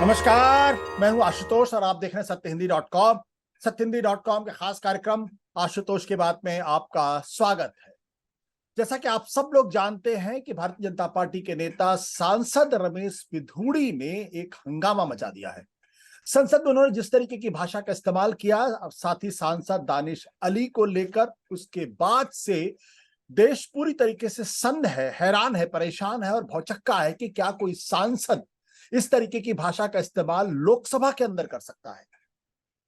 नमस्कार, मैं हूं आशुतोष और आप देख रहे हैं सत्यहिंदी.com। सत्यहिंदी.com के खास कार्यक्रम आशुतोष की बात में आपका स्वागत है। जैसा कि आप सब लोग जानते हैं कि भारतीय जनता पार्टी के नेता सांसद रमेश बिधूड़ी ने एक हंगामा मचा दिया है। संसद में उन्होंने जिस तरीके की भाषा का इस्तेमाल किया, साथ ही सांसद दानिश अली को लेकर, उसके बाद से देश पूरी तरीके से सन्न है, हैरान है, परेशान है और भौचक्का है कि क्या कोई सांसद इस तरीके की भाषा का इस्तेमाल लोकसभा के अंदर कर सकता है।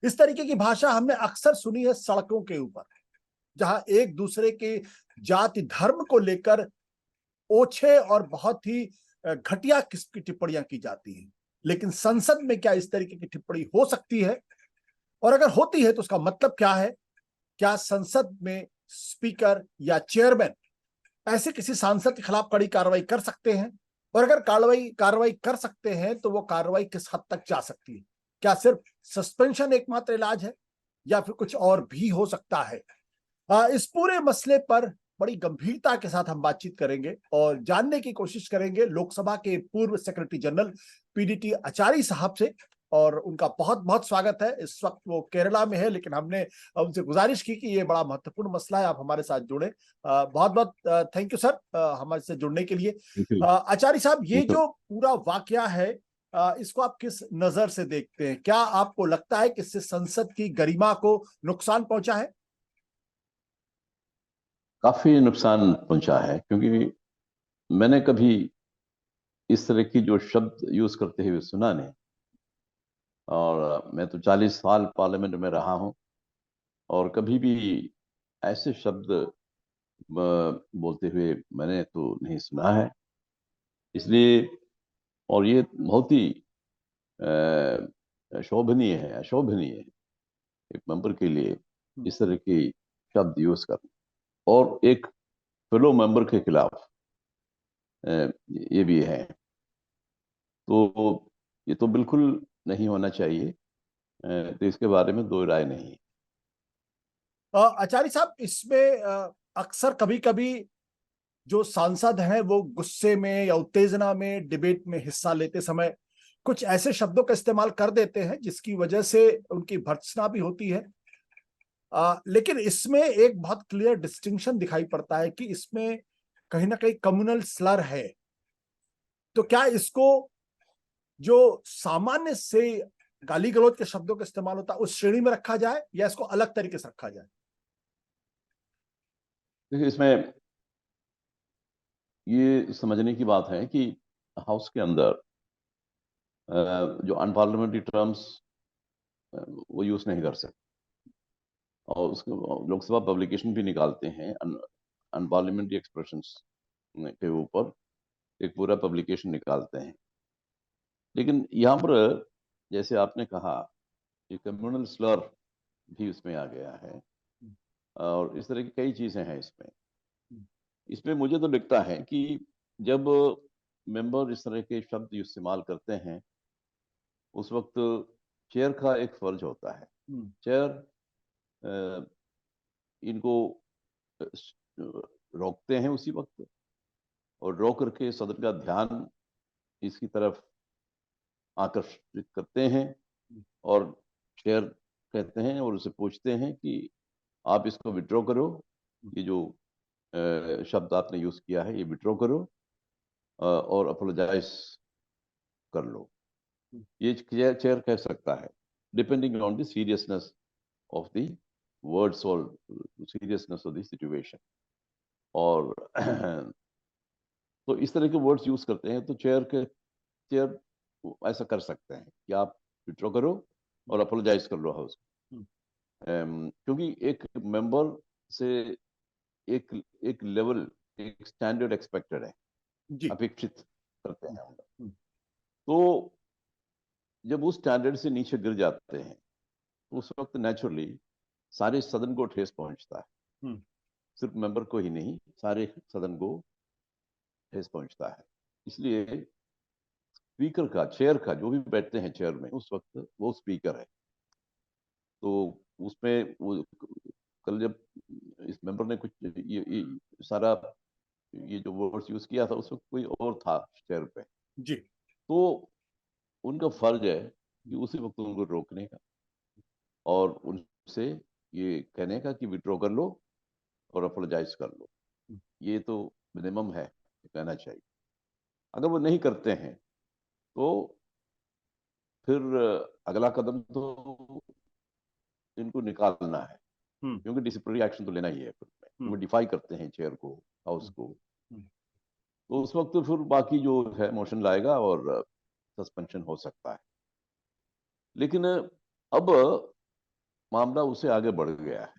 इस तरीके की भाषा हमने अक्सर सुनी है सड़कों के ऊपर, जहां एक दूसरे के जाति धर्म को लेकर ओछे और बहुत ही घटिया किस्म की टिप्पणियां की जाती हैं। लेकिन संसद में क्या इस तरीके की टिप्पणी हो सकती है? और अगर होती है तो उसका मतलब क्या है? क्या संसद में स्पीकर या चेयरमैन ऐसे किसी सांसद के खिलाफ कड़ी कार्रवाई कर सकते हैं? और अगर कार्रवाई कर सकते हैं तो वो कार्रवाई किस हद तक जा सकती है? क्या सिर्फ सस्पेंशन एकमात्र इलाज है या फिर कुछ और भी हो सकता है? इस पूरे मसले पर बड़ी गंभीरता के साथ हम बातचीत करेंगे और जानने की कोशिश करेंगे लोकसभा के पूर्व सेक्रेटरी जनरल पीडीटी आचार्य साहब से। और उनका बहुत बहुत स्वागत है। इस वक्त वो केरला में है, लेकिन हमने उनसे गुजारिश की कि ये बड़ा महत्वपूर्ण मसला है, आप हमारे साथ जुड़े। बहुत बहुत थैंक यू सर, हमारे से जुड़ने के लिए। आचार्य साहब, ये जो पूरा वाकया है, इसको आप किस नजर से देखते हैं? क्या आपको लगता है कि इससे संसद की गरिमा को नुकसान पहुंचा है? काफी नुकसान पहुंचा है, क्योंकि मैंने कभी इस तरह की जो शब्द यूज करते हुए सुना नहीं। और मैं तो 40 साल पार्लियामेंट में रहा हूं और कभी भी ऐसे शब्द बोलते हुए मैंने तो नहीं सुना है। इसलिए और ये बहुत ही शोभनीय है, अशोभनीय है एक मेंबर के लिए इस तरह की शब्द यूज करना, और एक फेलो मेंबर के खिलाफ ये भी है। तो ये तो बिल्कुल नहीं होना चाहिए। तो इसके बारे में दो राय नहीं है। आचार्य साहब, इसमें अक्सर कभी कभी जो सांसद हैं वो गुस्से में या उत्तेजना में डिबेट में हिस्सा लेते समय कुछ ऐसे शब्दों का इस्तेमाल कर देते हैं जिसकी वजह से उनकी भर्त्सना भी होती है। लेकिन इसमें एक बहुत क्लियर डिस्टिंक्शन दिखाई पड़ता है कि इसमें कहीं ना कहीं कम्युनल स्लर है। तो क्या इसको जो सामान्य से गाली गलौज के शब्दों का इस्तेमाल होता है उस श्रेणी में रखा जाए या इसको अलग तरीके से रखा जाए? देखिए, इसमें ये समझने की बात है कि हाउस के अंदर जो अनपार्लियामेंट्री टर्म्स वो यूज नहीं कर सकते, और उसको लोकसभा पब्लिकेशन भी निकालते हैं अनपार्लियामेंट्री एक्सप्रेशंस के ऊपर एक पूरा पब्लिकेशन निकालते हैं। लेकिन यहाँ पर जैसे आपने कहा, ये कम्युनल स्लर भी उसमें आ गया है, और इस तरह की कई चीजें हैं इसमें। इसमें मुझे तो लगता है कि जब मेंबर इस तरह के शब्द इस्तेमाल करते हैं, उस वक्त चेयर का एक फर्ज होता है। चेयर इनको अ, रोकते हैं उसी वक्त, और रोक करके सदन का ध्यान इसकी तरफ आकर्षित करते हैं, और चेयर कहते हैं और उसे पूछते हैं कि आप इसको विड्रॉ करो, ये जो शब्द आपने यूज किया है ये विड्रॉ करो, और अपोलोजाइज कर लो। ये चेयर कह सकता है, depending on the seriousness of the words और सीरियसनेस ऑफ द सिचुएशन। और तो इस तरह के वर्ड्स यूज करते हैं, तो चेयर ऐसा कर सकते हैं कि आप विड्रॉ करो और अपोलोजाइज कर लो हाउस। क्योंकि एक मेंबर से एक एक लेवल, एक स्टैंडर्ड एक्सपेक्टेड है, जी। अपेक्षित करते हैं हम लोग। तो जब उस स्टैंडर्ड से नीचे गिर जाते हैं तो उस वक्त नेचुरली सारे सदन को ठेस पहुंचता है। सिर्फ मेंबर को ही नहीं, सारे सदन को ठेस पहुंचता है। इसलिए स्पीकर का, चेयर का, जो भी बैठते हैं चेयर में उस वक्त वो स्पीकर है। तो उसमें वो कल जब इस मेंबर ने कुछ ये सारा ये जो वर्ड्स यूज किया था, उस वक्त कोई और था चेयर पे। जी। तो उनका फर्ज है कि उसी वक्त उनको रोकने का और उनसे ये कहने का कि विड्रॉ कर लो और अपोलोजाइज कर लो। ये तो मिनिमम है, कहना चाहिए। अगर वो नहीं करते हैं तो फिर अगला कदम तो इनको निकालना है, क्योंकि डिसिप्लिनरी एक्शन तो लेना ही है। फिर वो डिफाई करते हैं चेयर को, हाउस को, तो उस वक्त फिर बाकी जो है मोशन लाएगा और सस्पेंशन हो सकता है। लेकिन अब मामला उससे आगे बढ़ गया है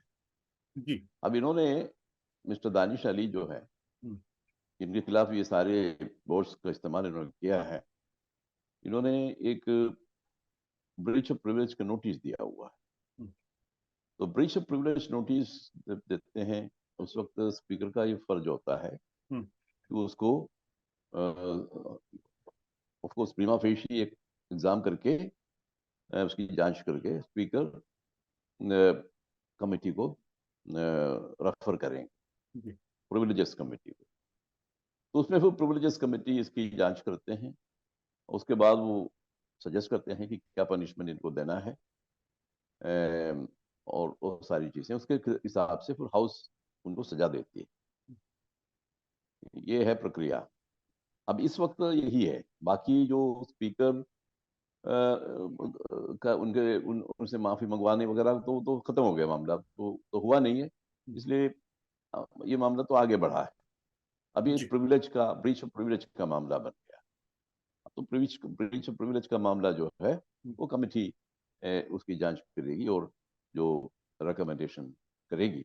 जी। अब इन्होंने मिस्टर दानिश अली जो है, इनके खिलाफ ये सारे बोर्ड्स का इस्तेमाल इन्होंने किया है, इन्होंने एक ब्रीच ऑफ प्रिविलेज का नोटिस दिया हुआ है। तो ब्रीच ऑफ प्रिविलेज नोटिस जब देते हैं उस वक्त स्पीकर का ये फर्ज होता है कि उसको ऑफ कोर्स प्रीमा फेशी एक एग्जाम करके उसकी जांच करके स्पीकर कमेटी को रेफर करेंगे, प्रिविलेजेस कमेटी को। तो उसमें फिर प्रिविलेजेस कमेटी इसकी जांच करते हैं, उसके बाद वो सजेस्ट करते हैं कि क्या पनिशमेंट इनको देना है और वो सारी चीजें उसके हिसाब से फिर हाउस उनको सजा देती है। ये है प्रक्रिया। अब इस वक्त यही है। बाकी जो स्पीकर का उनसे माफी मंगवाने वगैरह तो खत्म हो गया मामला, तो हुआ नहीं है, इसलिए ये मामला तो आगे बढ़ा है। अब ये प्रिविलेज का, ब्रीच ऑफ प्रिविलेज का मामला बन गया। तो ब्रीच ऑफ प्रिविलेज का मामला जो है वो कमेटी उसकी जांच करेगी और जो रिकमेंडेशन करेगी।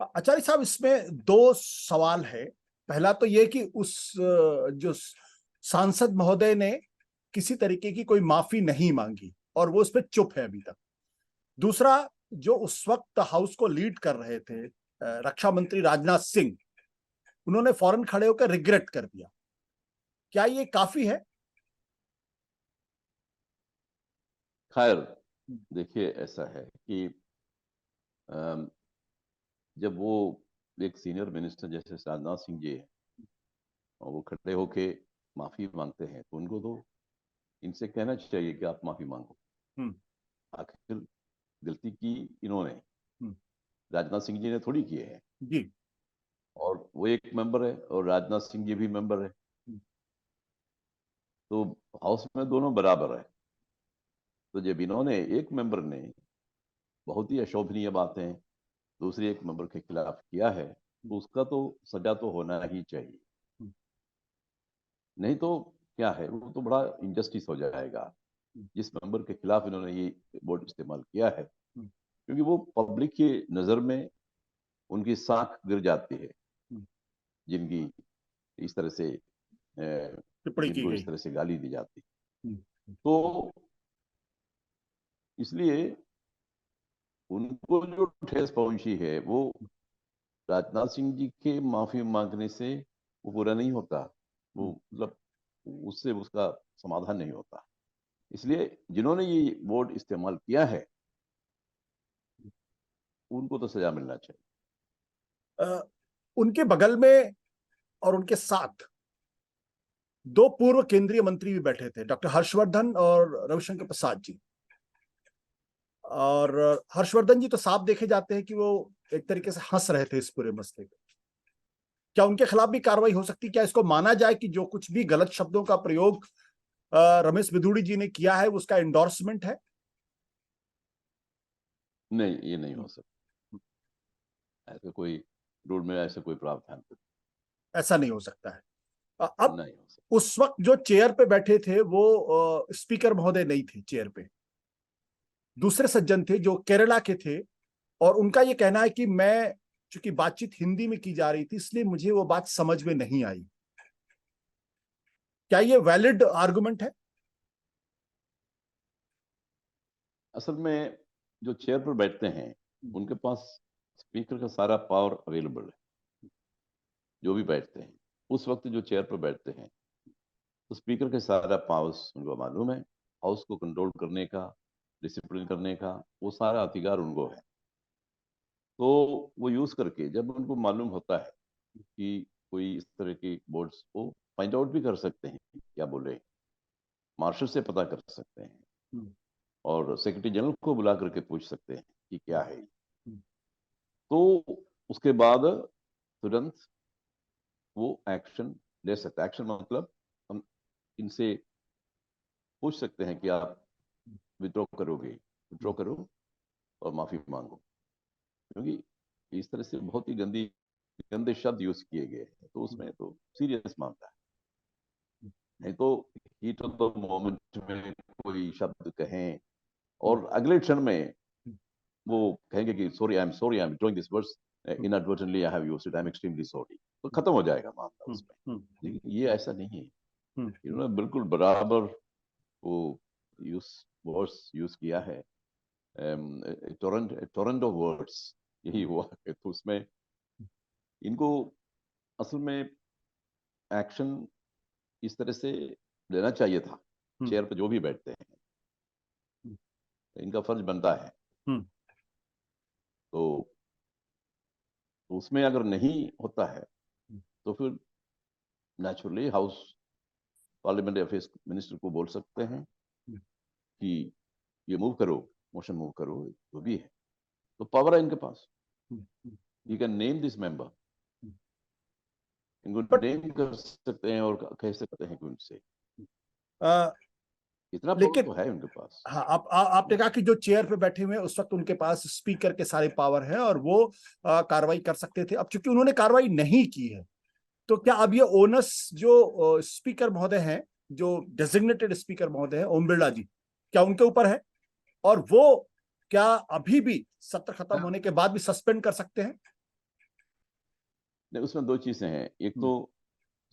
आचार्य साहब, इसमें दो सवाल है। पहला तो ये कि उस जो सांसद महोदय ने किसी तरीके की कोई माफी नहीं मांगी और वो उस पर चुप है अभी तक। दूसरा, जो उस वक्त हाउस को लीड कर रहे थे रक्षा मंत्री राजनाथ सिंह, उन्होंने फौरन खड़े होकर रिग्रेट कर दिया। क्या ये काफी है? खैर देखिए, ऐसा है कि जब वो एक सीनियर मिनिस्टर जैसे राजनाथ सिंह जी है और वो खड़े होके माफी मांगते हैं, तो उनको तो इनसे कहना चाहिए कि आप माफी मांगो। आखिर गलती की इन्होंने, राजनाथ सिंह जी ने थोड़ी की है। जी। और वो एक मेंबर है और राजनाथ सिंह जी भी मेंबर है, तो हाउस में दोनों बराबर है। तो जब इन्होंने, एक मेंबर ने बहुत ही अशोभनीय बातें दूसरी एक मेंबर के खिलाफ किया है, तो उसका तो सजा तो होना ही चाहिए। नहीं तो क्या है, वो तो बड़ा इनजस्टिस हो जाएगा जिस मेंबर के खिलाफ इन्होंने ये वर्ड इस्तेमाल किया है, क्योंकि वो पब्लिक की नजर में उनकी साख गिर जाती है जिनकी इस तरह से टिप्पणी की जिनको गई। इस तरह से गाली दी जाती। तो इसलिए उनको जो ठेस पहुंची है वो राजनाथ सिंह जी के माफी मांगने से वो पूरा नहीं होता। वो मतलब उससे उसका समाधान नहीं होता। इसलिए जिन्होंने ये वर्ड इस्तेमाल किया है उनको तो सजा मिलना चाहिए। उनके बगल में और उनके साथ दो पूर्व केंद्रीय मंत्री भी बैठे थे, डॉक्टर हर्षवर्धन और रविशंकर प्रसाद जी। और हर्षवर्धन जी तो साफ देखे जाते हैं कि वो एक तरीके से हंस रहे थे इस पूरे मसले पे। क्या उनके खिलाफ भी कार्रवाई हो सकती? क्या इसको माना जाए कि जो कुछ भी गलत शब्दों का प्रयोग रमेश बिधूड़ी जी ने किया है उसका एंडोर्समेंट है? नहीं, ये नहीं हो सकता। ऐसे कोई रूल में ऐसे कोई प्रावधान ऐसा नहीं हो सकता है। अब नहीं हो सकता। उस वक्त जो चेयर पे बैठे थे वो स्पीकर महोदय नहीं थे चेयर पे, दूसरे सज्जन थे जो केरला के थे। और उनका ये कहना है कि मैं, चूंकि बातचीत हिंदी में की जा रही थी इसलिए मुझे वो बात समझ में नहीं आई। क्या ये वैलिड आर्गुमेंट है? असल में जो चेयर पर बैठते हैं उनके पास स्पीकर का सारा पावर अवेलेबल है। जो भी बैठते हैं उस वक्त जो चेयर पर बैठते हैं तो स्पीकर के सारा पावर्स उनको मालूम है। हाउस को कंट्रोल करने का, डिसिप्लिन करने का वो सारा अधिकार उनको है। तो वो यूज करके जब उनको मालूम होता है कि कोई इस तरह की बोर्ड्स को फाइंड आउट भी कर सकते हैं क्या बोले, मार्शल से पता कर सकते हैं और सेक्रेटरी जनरल को बुला करके पूछ सकते हैं कि क्या है। तो उसके बाद तुरंत वो एक्शन ले सकता है। एक्शन मतलब हम इनसे पूछ सकते हैं कि आप विड्रॉ करोगे, विड्रॉ करो और माफी मांगो, क्योंकि इस तरह से बहुत ही गंदे शब्द यूज किए गए हैं, तो उसमें तो सीरियस मामला है। नहीं तो हीट ऑफ द मोमेंट में कोई शब्द कहें और अगले क्षण में वो कहेंगे कि sorry I am doing this words inadvertently I have used it, I am extremely sorry, तो खत्म हो जाएगा मामला उसमें। लेकिन ये ऐसा नहीं है, इन्होंने बिल्कुल बराबर वो वर्ड्स यूज किया है, टोरेंट ऑफ वर्ड्स, यही हुआ है। तो उसमें इनको असल में एक्शन इस तरह से लेना चाहिए था। चेयर पे जो भी बैठते हैं इनका फर्ज बनता है। तो उसमें अगर नहीं होता है तो फिर naturally house parliamentary affairs minister को बोल सकते हैं कि ये मूव करो, मोशन मूव करो, जो भी है, तो पावर है इनके पास। You can name this member, इनको नेम कर सकते हैं और कह सकते हैं कि उनसे इतना पावर लेकिन तो है उनके पास। हाँ, आपने कहा कि जो चेयर पे बैठे हुए हैं उस वक्त उनके पास स्पीकर के सारे पावर हैं और वो कार्रवाई कर सकते थे। अब चूंकि उन्होंने कार्रवाई नहीं की है, तो क्या अब ये ओनस जो स्पीकर महोदय हैं, जो डेजिग्नेटेड स्पीकर महोदय हैं ओम बिरला जी, क्या उनके ऊपर है? और वो क्या अभी भी सत्र खत्म होने के बाद भी सस्पेंड कर सकते हैं? नहीं, उसमें दो चीजें हैं। एक तो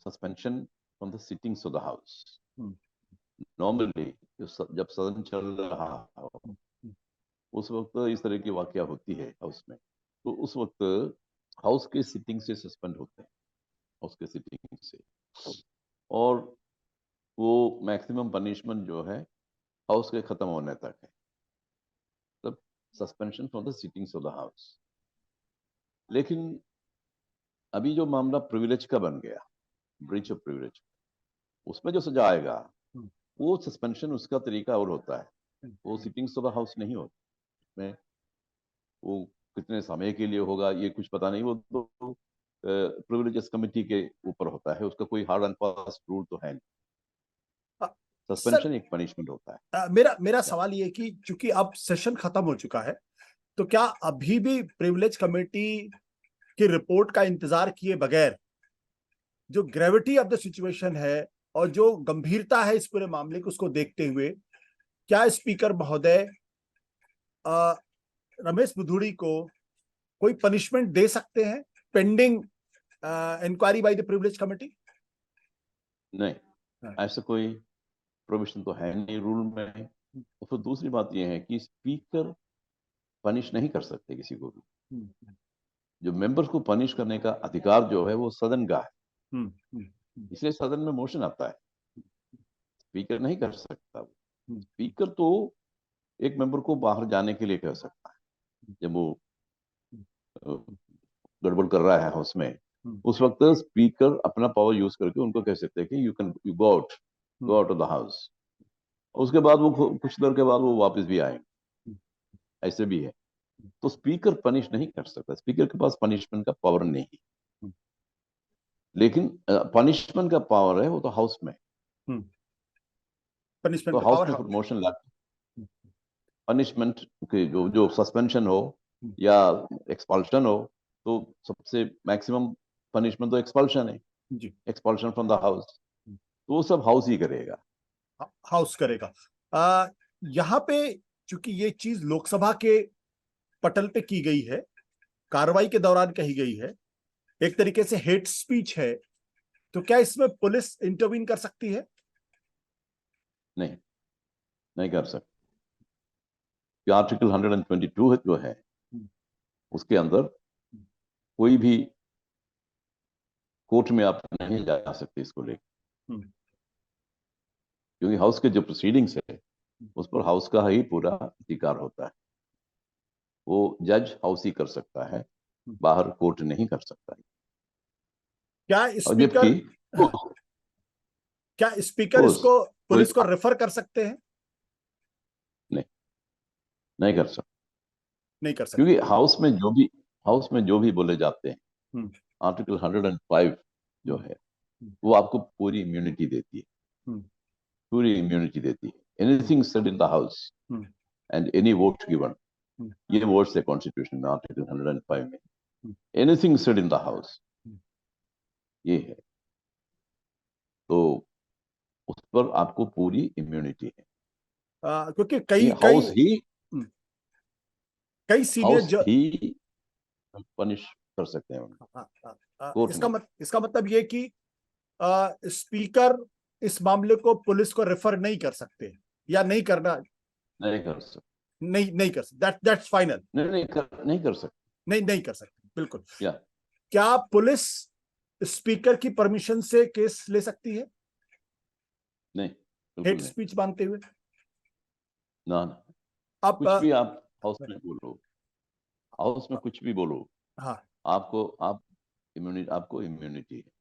suspension from the sittings of the house. Normally जब सदन चल रहा हो उस वक्त इस तरह की वाकया होती है हाउस में, तो उस वक्त हाउस के सिटिंग से सस्पेंड होते हैं, हाउस के सिटिंग से। और वो मैक्सिमम पनिशमेंट जो है हाउस के खत्म होने तक है, तब suspension from the sittings of the house. लेकिन अभी जो मामला प्रिविलेज का बन गया, ब्रीच ऑफ प्रिविलेज, उसमें जो सजा आएगा वो सस्पेंशन उसका तरीका और होता है, वो सिटिंग्स ऑफ द हाउस नहीं होता में। वो कितने समय के लिए होगा ये कुछ पता नहीं, वो तो प्रिविलेजेस कमेटी के ऊपर होता है, उसका कोई हार्ड एंड फास्ट रूल तो है नहीं। सर, सस्पेंशन एक पनिशमेंट होता है। मेरा सवाल ये कि चूंकि अब सेशन खत्म हो चुका है, तो क्या अभी भी प्रिविलेज कमेटी की रिपोर्ट का इंतजार किए बगैर जो ग्रेविटी ऑफ द सिचुएशन है और जो गंभीरता है इस पूरे मामले को, उसको देखते हुए क्या स्पीकर महोदय रमेश बुधूड़ी को कोई पनिशमेंट दे सकते हैं pending inquiry by the privilege committee? नहीं, ऐसा कोई प्रोविजन तो है नहीं रूल में। और फिर दूसरी बात यह है कि स्पीकर पनिश नहीं कर सकते किसी को भी। जो मेंबर्स को पनिश करने का अधिकार जो है वो सदन का है, इसलिए सदन में मोशन आता है, स्पीकर नहीं कर सकता। स्पीकर तो एक मेंबर को बाहर जाने के लिए कह सकता है जब वो गड़बड़ कर रहा है हाउस में, उस वक्त स्पीकर अपना पावर यूज करके उनको कह सकते हैं कि you go out of the house. उसके बाद वो कुछ देर के बाद वो वापस भी आएंगे, ऐसे भी है। तो स्पीकर पनिश नहीं कर सकता, स्पीकर के पास पनिशमेंट का पावर नहीं है। लेकिन पनिशमेंट का पावर है वो तो हाउस में, पनिशमेंट तो का हाउस पावर में हाउस। प्रमोशन ला पनिशमेंट के जो जो सस्पेंशन हो या एक्सपल्शन हो, तो सबसे मैक्सिमम पनिशमेंट तो एक्सपल्शन है, एक्सपल्शन फ्रॉम द हाउस, तो वो सब हाउस ही करेगा, हाउस करेगा। यहाँ पे चूंकि ये चीज लोकसभा के पटल पे की गई है, कार्रवाई के दौरान कही गई है, एक तरीके से हेट स्पीच है, तो क्या इसमें पुलिस इंटरवीन कर सकती है? नहीं, नहीं कर सकते। आर्टिकल 122 जो है उसके अंदर कोई भी कोर्ट में आप नहीं जा सकते इसको लेकर, क्योंकि हाउस के जो प्रोसीडिंग्स है उस पर हाउस का ही पूरा अधिकार होता है। वो जज हाउस ही कर सकता है, बाहर कोर्ट नहीं कर सकता है। क्या और स्पीकर जबकि क्या स्पीकर इसको कोई पुलिस को रेफर कर सकते हैं? नहीं, नहीं कर सकते, नहीं कर सकते। क्योंकि हाउस में जो भी बोले जाते हैं, हम्म, आर्टिकल 105 जो हम्म, है हम्म, वो आपको पूरी इम्यूनिटी देती है, हम्म, पूरी इम्यूनिटी देती है। Anything said in the house hmm, and any vote given, hmm, ये वर्ड्स है कॉन्स्टिट्यूशन में आर्टिकल 105 में, hmm, anything said in the house, hmm. ये है, तो उस पर आपको पूरी इम्यूनिटी है। क्योंकि ये कई कई हम्म, कई सीनियर हाउस जो ही पनिश कर सकते हैं उनको, कोर्ट नहीं। इसका मतलब ये कि स्पीकर इस मामले को पुलिस को रेफर नहीं कर सकते या नहीं करना, नहीं कर सकते, नहीं कर सकते, दैट्स फाइनल। नहीं कर सकते, नहीं, नहीं कर सकते, बिल्कुल। या क्या पुलिस स्पीकर की परमिशन से केस ले सकती है नहीं, बिल्कुल हेट नहीं, स्पीच मानते हुए? ना ना, अब कुछ भी आप हाउस में बोलो, हाउस में कुछ भी बोलो, हाँ, आपको इम्यूनिटी है।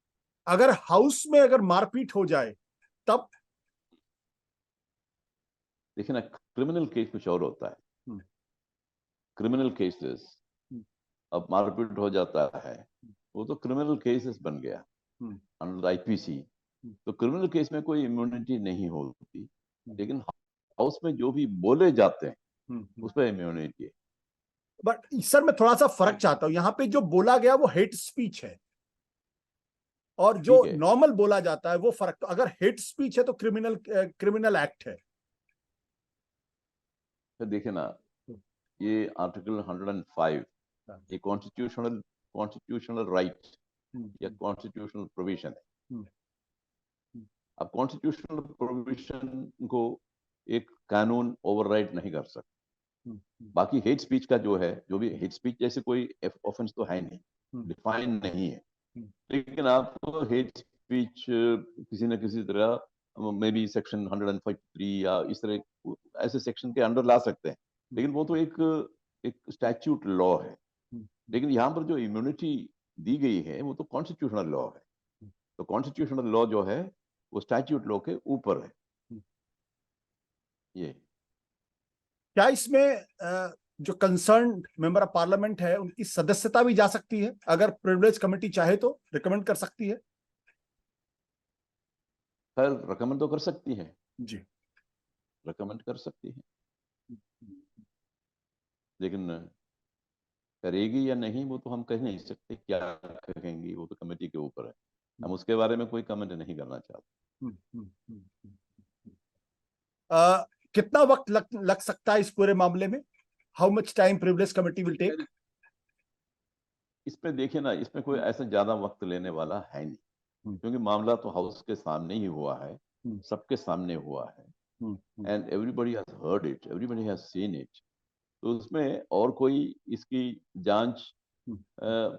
अगर हाउस में अगर मारपीट हो जाए तब? देखिए ना, क्रिमिनल केस कुछ और होता है, हम्म, क्रिमिनल केसेस, हम्म, अब मारपीट हो जाता है, वो तो क्रिमिनल केसेस बन गया हम्म, अंडर आईपीसी, हम्म, तो क्रिमिनल केस में कोई इम्यूनिटी नहीं होती, हम्म, लेकिन हाउस में जो भी बोले जाते हैं हम्म। उस पर इम्यूनिटी है। बट सर, मैं थोड़ा सा फर्क चाहता हूं, यहाँ पे जो बोला गया वो हेट स्पीच है और जो ठीक है, नॉर्मल बोला जाता है वो फर्क। तो अगर हेट स्पीच है तो क्रिमिनल एक्ट है। फिर देखिए ना, ये आर्टिकल 105 ये कॉन्स्टिट्यूशनल राइट या कॉन्स्टिट्यूशनल प्रोविजन है। अब कॉन्स्टिट्यूशनल प्रोविजन को एक कानून ओवरराइड नहीं कर सकता। बाकी हेट स्पीच का जो है, जो भी हेट स्पीच जैसे कोई ऑफेंस तो है नहीं, डिफाइन नहीं है, लेकिन आप हेट स्पीच किसी न किसी तरह मे बी सेक्शन 153 या इस तरह ऐसे सेक्शन के अंडर ला सकते हैं, लेकिन वो तो एक एक स्टैच्यूट लॉ है। लेकिन यहाँ पर जो इम्यूनिटी दी गई है वो तो कॉन्स्टिट्यूशनल लॉ है, तो कॉन्स्टिट्यूशनल लॉ जो है वो स्टैच्यूट लॉ के ऊपर है। ये क्या इसमें जो कंसर्न मेंबर ऑफ पार्लियामेंट है उनकी सदस्यता भी जा सकती है? अगर प्रिविलेज कमेटी चाहे तो रिकमेंड कर सकती है? खैर रिकमेंड तो कर सकती है, जी। रिकमेंड कर सकती है, लेकिन करेगी या नहीं वो तो हम कह नहीं सकते, क्या कहेंगी वो तो कमेटी के ऊपर है, हम उसके बारे में कोई कमेंट नहीं करना चाहते। हम्म, हम्म, हम्म, अ, कितना वक्त लग सकता है इस पूरे मामले में? How much time privilege committee will take? इसमें देखिए ना, इसमें कोई ऐसा ज्यादा वक्त लेने वाला है नहीं, क्योंकि मामला तो हाउस के सामने ही हुआ है, सबके सामने हुआ है, and everybody has heard it, everybody has seen it, तो उसमें और कोई इसकी जांच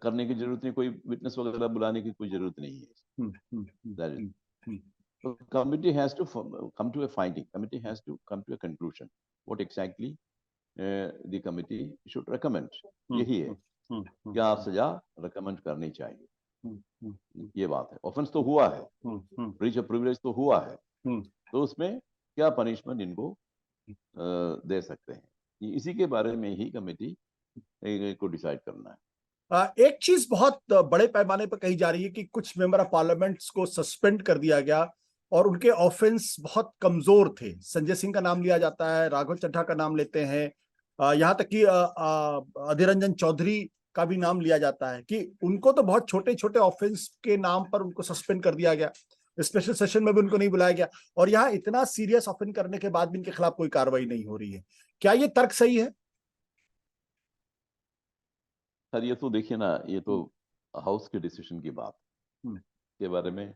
करने की जरूरत नहीं, कोई विटनेस वगैरह बुलाने की कोई जरूरत नहीं है। That is- So committee has to come to a finding. Committee has to come to a conclusion. What exactly the committee should recommend. यही है, क्या सजा recommend करनी चाहिए, ये बात है। ऑफेंस तो हुआ है, ब्रीच ऑफ प्रिविलेज तो हुआ है, तो उसमें क्या पनिशमेंट इनको दे सकते हैं, इसी के बारे में ही कमेटी को डिसाइड करना है। एक चीज बहुत बड़े पैमाने पर कही जा रही है कि कुछ मेंबर ऑफ पार्लियामेंट को सस्पेंड कर दिया गया और उनके ऑफेंस बहुत कमजोर थे। संजय सिंह का नाम लिया जाता है, राघव चड्ढा का नाम लेते हैं, यहाँ तक कि अधीर रंजन चौधरी का भी नाम लिया जाता है कि उनको तो बहुत छोटे छोटे ऑफेंस के नाम पर उनको सस्पेंड कर दिया गया, स्पेशल सेशन में भी उनको नहीं बुलाया गया, और यहाँ इतना सीरियस ऑफेंस करने के बाद भी इनके खिलाफ कोई कार्रवाई नहीं हो रही है। क्या ये तर्क सही है? सर ये तो देखिए ना, ये तो हाउस के डिसीजन की बात हम्म, के बारे में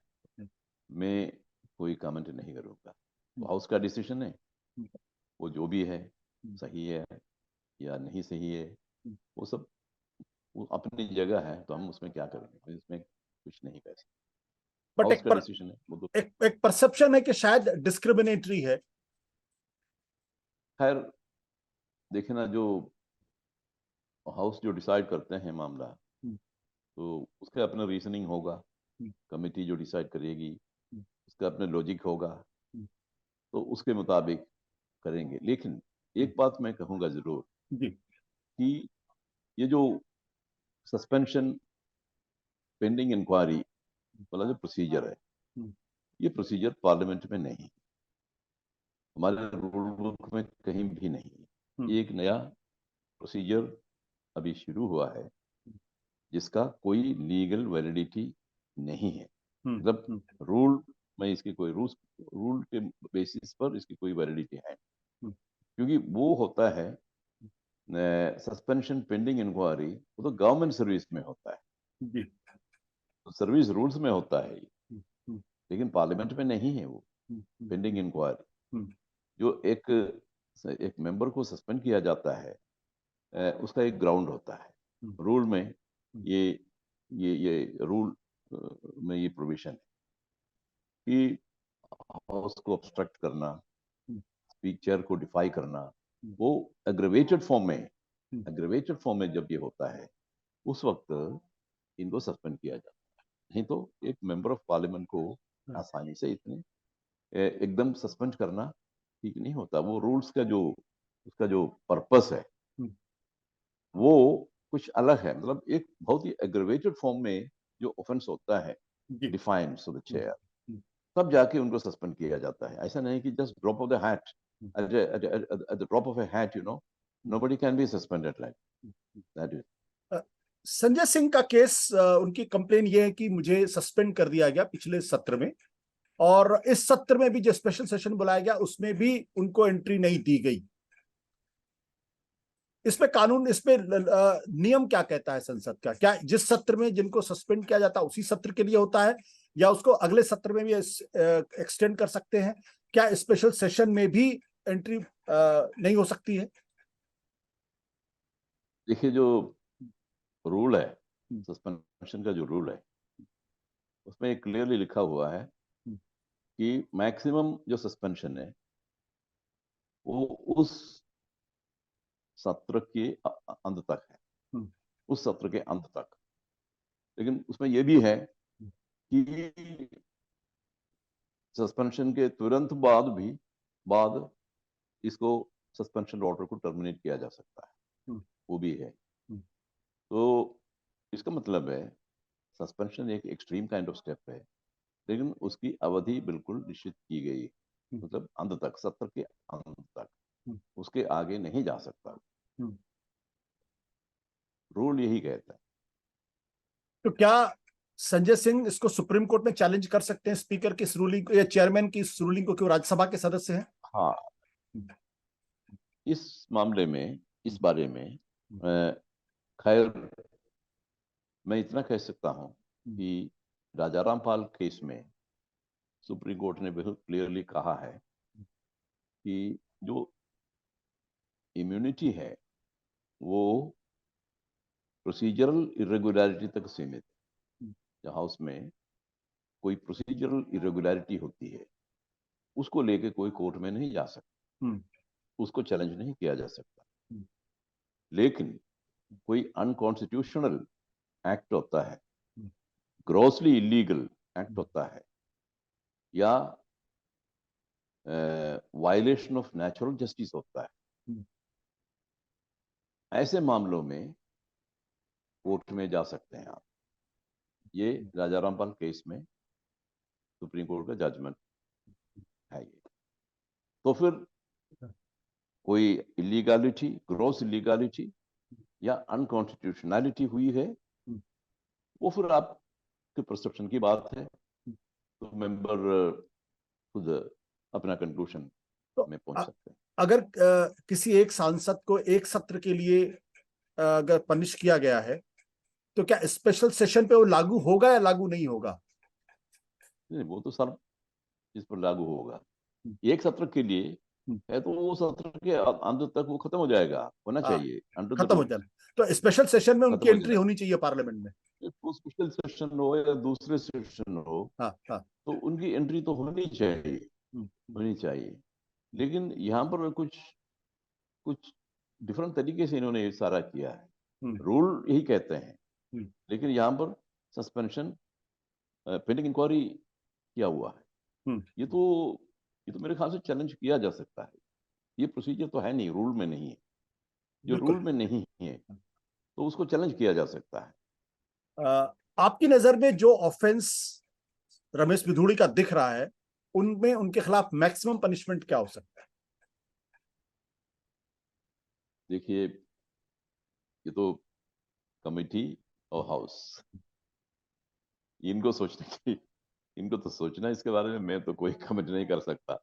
मैं कोई कमेंट नहीं करूंगा, वो हाउस का डिसीजन है, वो जो भी है सही है या नहीं सही है, वो सब वो अपनी जगह है, तो हम उसमें क्या करेंगे, इसमें कुछ नहीं कर सकते, बट हाउस का डिसीजन है वो तो। एक परसेप्शन है कि शायद डिस्क्रिमिनेटरी है। खैर देखिए ना, जो हाउस जो डिसाइड करते हैं मामला, तो उसका अपना रीजनिंग होगा, कमेटी जो डिसाइड करेगी उसका अपने लॉजिक होगा, तो उसके मुताबिक करेंगे। लेकिन एक बात मैं कहूंगा जरूर जी कि ये जो सस्पेंशन पेंडिंग इंक्वायरी वाला जो प्रोसीजर है, ये प्रोसीजर पार्लियामेंट में नहीं, हमारे रूल बुक में कहीं भी नहीं। ये एक नया प्रोसीजर अभी शुरू हुआ है जिसका कोई लीगल वैलिडिटी नहीं है। मतलब रूल में इसकी कोई रूल के बेसिस पर इसकी कोई वैलिडिटी है, क्योंकि वो होता है सस्पेंशन पेंडिंग इंक्वायरी, वो तो गवर्नमेंट सर्विस में होता है, जी तो सर्विस रूल्स में होता है ये, लेकिन पार्लियामेंट में नहीं है वो पेंडिंग इंक्वायरी। जो एक मेंबर को सस्पेंड किया जाता है, उसका एक ग्राउंड होता है रूल में। ये रूल में ये प्रोविजन है कि हाउस को ऑब्स्ट्रक्ट करना, स्पीकर को डिफाई करना, वो एग्रेवेटेड फॉर्म में जब ये होता है उस वक्त इनको सस्पेंड किया जाता है। नहीं तो एक मेंबर ऑफ पार्लियामेंट को आसानी से इतने एकदम सस्पेंड करना ठीक नहीं होता। वो रूल्स का जो उसका जो पर्पस है वो कुछ अलग है। मतलब एक बहुत ही एग्रेवेटेड फॉर्म में जो ऑफेंस होता है डिफाइंड सो द चेयर, तब जाके उनको सस्पेंड किया जाता है। ऐसा नहीं कि just drop of the hat, at the drop of a hat, nobody can be suspended like that is. Sanjay Singh का केस, उनकी कंप्लेन ये है कि मुझे सस्पेंड कर दिया गया पिछले सत्र में, और इस सत्र में भी जो स्पेशल सेशन बुलाया गया उसमें भी उनको एंट्री नहीं दी गई। इसमें कानून, इसमें नियम क्या कहता है संसद का? क्या जिस सत्र में जिनको सस्पेंड किया जाता है उसी सत्र के लिए होता है, या उसको अगले सत्र में भी एक्सटेंड कर सकते हैं? क्या स्पेशल सेशन में भी एंट्री नहीं हो सकती है? देखिए, जो रूल है, सस्पेंशन का जो रूल है, उसमें क्लियरली लिखा हुआ है कि मैक्सिमम जो सस्पेंशन है वो उस सत्र के अंत तक है, उस सत्र के अंत तक। लेकिन उसमें यह भी है कि सस्पेंशन के तुरंत बाद इसको सस्पेंशन ऑर्डर को टर्मिनेट किया जा सकता है, वो भी है। तो इसका मतलब है सस्पेंशन एक एक्सट्रीम काइंड ऑफ स्टेप है, लेकिन उसकी अवधि बिल्कुल निश्चित की गई, मतलब अंत तक, सत्र के अंत तक, उसके आगे नहीं जा सकता। रूल यही कहता है। तो क्या संजय सिंह इसको सुप्रीम कोर्ट में चैलेंज कर सकते हैं, स्पीकर की इस रूलिंग को या चेयरमैन की इस रूलिंग को, क्यों राज्यसभा के सदस्य हैं? हाँ, इस मामले में, इस बारे में खैर मैं इतना कह सकता हूं कि राजा रामपाल केस में सुप्रीम कोर्ट ने बिल्कुल क्लियरली कहा है कि जो इम्यूनिटी है वो प्रोसीजरल इरेगुलरिटी तक सीमित है। जहां उसमें कोई प्रोसीजरल इरेगुलरिटी होती है उसको लेके कोई कोर्ट में नहीं जा सकता, उसको चैलेंज नहीं किया जा सकता। लेकिन कोई अनकॉन्स्टिट्यूशनल एक्ट होता है, ग्रॉसली इलीगल एक्ट होता है, या वायलेशन ऑफ नेचुरल जस्टिस होता है, ऐसे मामलों में कोर्ट में जा सकते हैं आप। ये राजा रामपाल केस में सुप्रीम कोर्ट का जजमेंट है ये। तो फिर कोई इलीगलिटी, ग्रॉस इलीगलिटी या अनकॉन्स्टिट्यूशनैलिटी हुई है, वो फिर आपके परसेप्शन की बात है, तो मेंबर खुद अपना कंक्लूजन तो में पहुंच सकते हैं। अगर किसी एक सांसद को एक सत्र के लिए अगर पनिश किया गया है, तो क्या स्पेशल सेशन पे वो लागू होगा या लागू नहीं होगा? नहीं, वो तो सर इस पर लागू होगा। एक सत्र के लिए है तो वो सत्र के अंत तक वो खत्म हो जाएगा, होना चाहिए अंडर द खत्म हो रूल्स, जाना। तो स्पेशल सेशन में उनकी खत्म हो एंट्री जाएगा। होनी चाहिए पार्लियामेंट में? वो स्पेशल सेशन हो या दूसरे सेशन हो, हाँ हाँ। तो उनकी एंट्री तो होनी चाहिए, होनी चाहिए। लेकिन यहाँ पर कुछ कुछ डिफरेंट तरीके से इन्होंने ये सारा किया है। रूल यही कहते हैं, लेकिन यहाँ पर सस्पेंशन पेंडिंग इंक्वायरी किया हुआ है, ये तो मेरे ख्याल से चैलेंज किया जा सकता है। ये प्रोसीजर तो है नहीं, रूल में नहीं है। जो बिल्कुल। रूल में नहीं है तो उसको चैलेंज किया जा सकता है। आपकी नजर में जो ऑफेंस रमेश भिदुड़ी का दिख रहा है, उनमें उनके खिलाफ मैक्सिमम पनिशमेंट क्या हो सकता है? देखिए, ये तो कमेटी और हाउस, इनको सोचने की इनको तो सोचना है इसके बारे में। मैं तो कोई कमेंट नहीं कर सकता,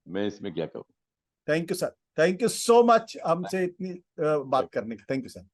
मैं इसमें क्या करूं। Thank you sir, thank you so much हमसे इतनी बात करने की। Thank you sir.